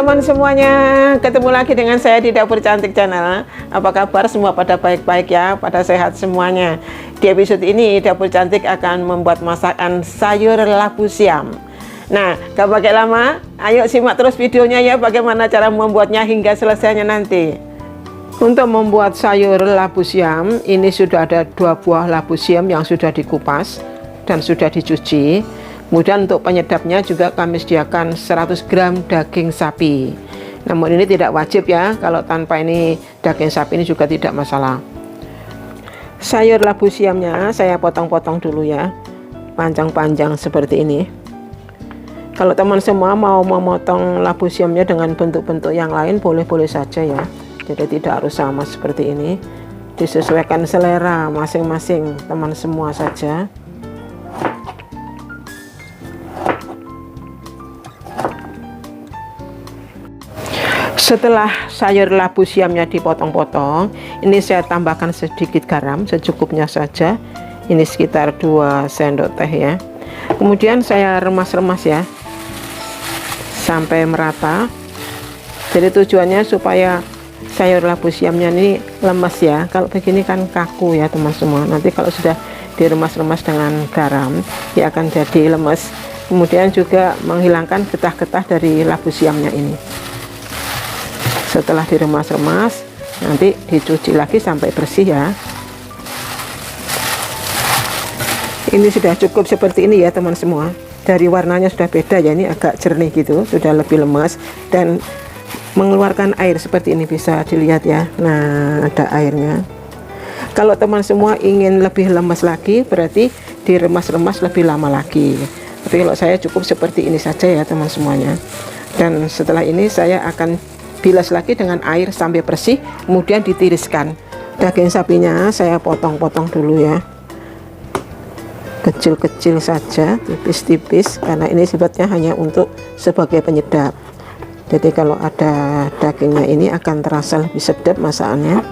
teman-teman semuanya, ketemu lagi dengan saya di Dapur Cantik Channel. Apa kabar semua, pada baik-baik ya, pada sehat semuanya. Di episode ini Dapur Cantik akan membuat masakan sayur labu siam. Nah, gak pakai lama, ayo simak terus videonya ya, bagaimana cara membuatnya hingga selesainya nanti. Untuk membuat sayur labu siam, ini sudah ada 2 buah labu siam yang sudah dikupas dan sudah dicuci. Kemudian untuk penyedapnya juga kami sediakan 100 gram daging sapi. Namun ini tidak wajib ya, kalau tanpa ini daging sapi ini juga tidak masalah. Sayur labu siamnya saya potong-potong dulu ya, panjang-panjang seperti ini. Kalau teman semua mau memotong labu siamnya dengan bentuk-bentuk yang lain, boleh-boleh saja ya. Jadi tidak harus sama seperti ini, disesuaikan selera masing-masing teman semua saja. Setelah sayur labu siamnya dipotong-potong, ini saya tambahkan sedikit garam, secukupnya saja. Ini sekitar 2 sendok teh ya. Kemudian saya remas-remas ya, sampai merata. Jadi tujuannya supaya sayur labu siamnya ini lemes ya. Kalau begini kan kaku ya teman semua. Nanti kalau sudah diremas-remas dengan garam, dia akan jadi lemes. Kemudian juga menghilangkan getah-getah dari labu siamnya ini. Setelah diremas-remas, nanti dicuci lagi sampai bersih ya. Ini sudah cukup seperti ini ya teman semua. Dari warnanya sudah beda ya, ini agak jernih gitu, sudah lebih lemas dan mengeluarkan air seperti ini, bisa dilihat ya. Nah, ada airnya. Kalau teman semua ingin lebih lemas lagi, berarti diremas-remas lebih lama lagi. Tapi kalau saya cukup seperti ini saja ya teman semuanya. Dan setelah ini saya akan bilas lagi dengan air sampai bersih, kemudian ditiriskan. Daging sapinya saya potong-potong dulu ya, kecil-kecil saja, tipis-tipis, karena ini sifatnya hanya untuk sebagai penyedap. Jadi kalau ada dagingnya ini akan terasa lebih sedap masakannya.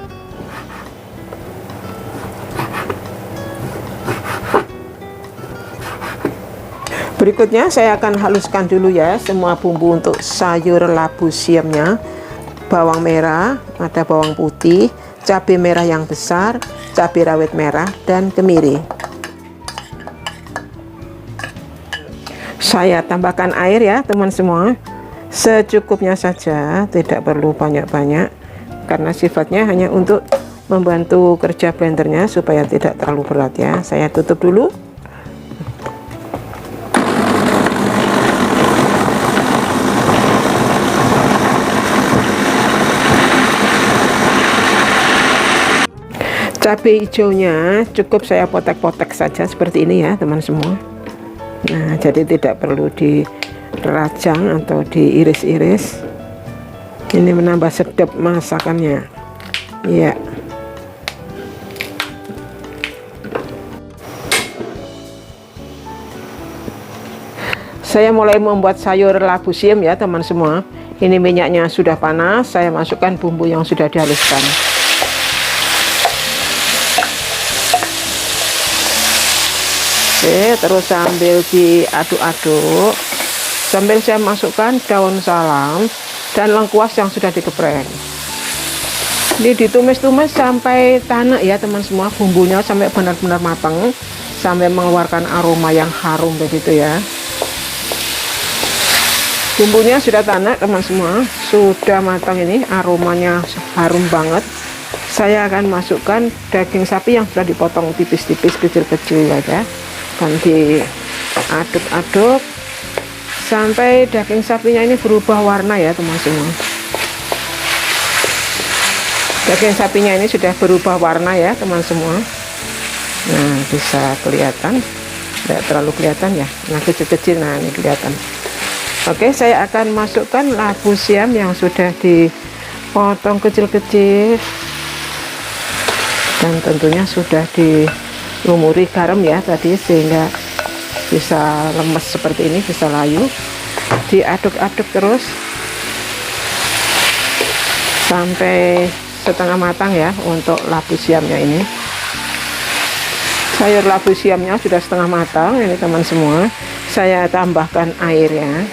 Berikutnya saya akan haluskan dulu ya semua bumbu untuk sayur labu siamnya. Bawang merah, ada bawang putih, cabai merah yang besar, cabai rawit merah, dan kemiri. Saya tambahkan air ya teman semua, secukupnya saja, tidak perlu banyak-banyak, karena sifatnya hanya untuk membantu kerja blendernya supaya tidak terlalu berat ya. Saya tutup dulu. Cabai hijaunya cukup saya potek-potek saja seperti ini ya teman semua. Nah, jadi tidak perlu dirajang atau diiris-iris. Ini menambah sedap masakannya ya. Saya mulai membuat sayur labu siam ya teman semua. Ini minyaknya sudah panas, saya masukkan bumbu yang sudah dihaluskan. Oke, terus sambil diaduk-aduk, sambil saya masukkan daun salam dan lengkuas yang sudah digeprek. Ini ditumis-tumis sampai tanak ya teman semua, bumbunya sampai benar-benar matang, sampai mengeluarkan aroma yang harum begitu ya. Bumbunya sudah tanak teman semua, sudah matang, ini aromanya harum banget. Saya akan masukkan daging sapi yang sudah dipotong tipis-tipis, kecil-kecil ya. Dan diaduk-aduk sampai daging sapinya ini berubah warna ya teman semua. Daging sapinya ini sudah berubah warna ya teman semua. Nah, bisa kelihatan, tidak terlalu kelihatan ya, nah kecil-kecil, nah ini kelihatan. Oke, saya akan masukkan labu siam yang sudah dipotong kecil-kecil dan tentunya sudah dilumuri garam ya tadi, sehingga bisa lemes seperti ini, bisa layu. Diaduk-aduk terus sampai setengah matang ya untuk labu siamnya ini. Sayur labu siamnya sudah setengah matang ini teman semua. Saya tambahkan airnya.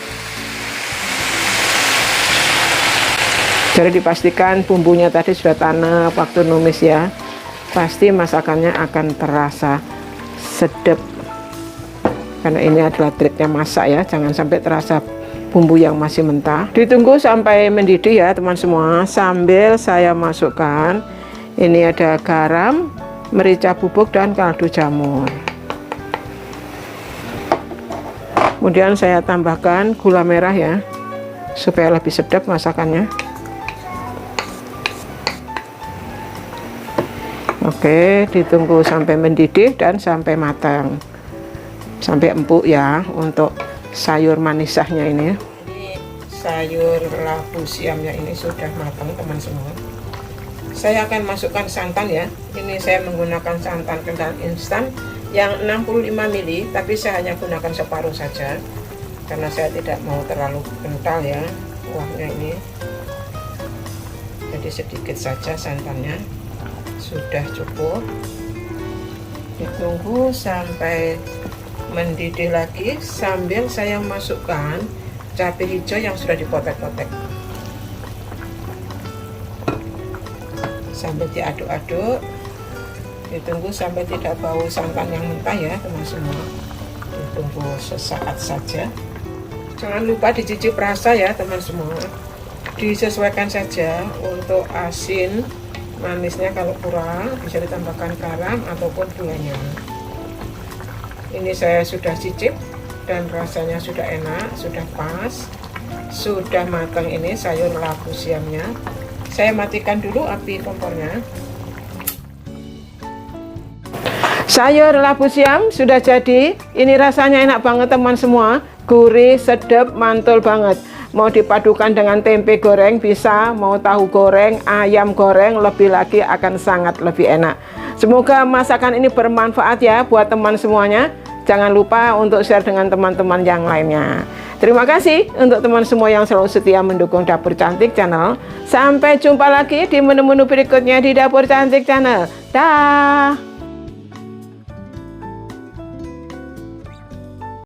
Jadi dipastikan bumbunya tadi sudah tanam waktu numis ya. Pasti masakannya akan terasa sedap. Karena ini adalah triknya masak ya, jangan sampai terasa bumbu yang masih mentah. Ditunggu sampai mendidih ya teman semua, sambil saya masukkan ini ada garam, merica bubuk dan kaldu jamur. Kemudian saya tambahkan gula merah ya, supaya lebih sedap masakannya. Oke, ditunggu sampai mendidih dan sampai matang, sampai empuk ya untuk sayur manisahnya ini. Ini sayur labu siamnya ini sudah matang teman semua. Saya akan masukkan santan ya. Ini saya menggunakan santan kental instan yang 65 ml, tapi saya hanya gunakan separuh saja karena saya tidak mau terlalu kental ya kuahnya ini. Jadi sedikit saja santannya. Sudah cukup. Ditunggu sampai mendidih lagi sambil saya masukkan cabai hijau yang sudah dipotek-potek. Sambil diaduk-aduk. Ditunggu sampai tidak bau santan yang mentah ya teman semua. Ditunggu sesaat saja. Jangan lupa dicicip rasa ya teman semua. Disesuaikan saja untuk asin manisnya, kalau kurang bisa ditambahkan garam ataupun gulanya. Ini saya sudah cicip dan rasanya sudah enak, sudah pas, sudah matang ini sayur labu siamnya. Saya matikan dulu api kompornya. Sayur labu siam sudah jadi. Ini rasanya enak banget teman semua, gurih, sedap, mantul banget. Mau dipadukan dengan tempe goreng bisa, mau tahu goreng, ayam goreng, lebih lagi akan sangat lebih enak. Semoga masakan ini bermanfaat ya buat teman semuanya. Jangan lupa untuk share dengan teman-teman yang lainnya. Terima kasih untuk teman semua yang selalu setia mendukung Dapur Cantik Channel. Sampai jumpa lagi di menu-menu berikutnya di Dapur Cantik Channel. Dah.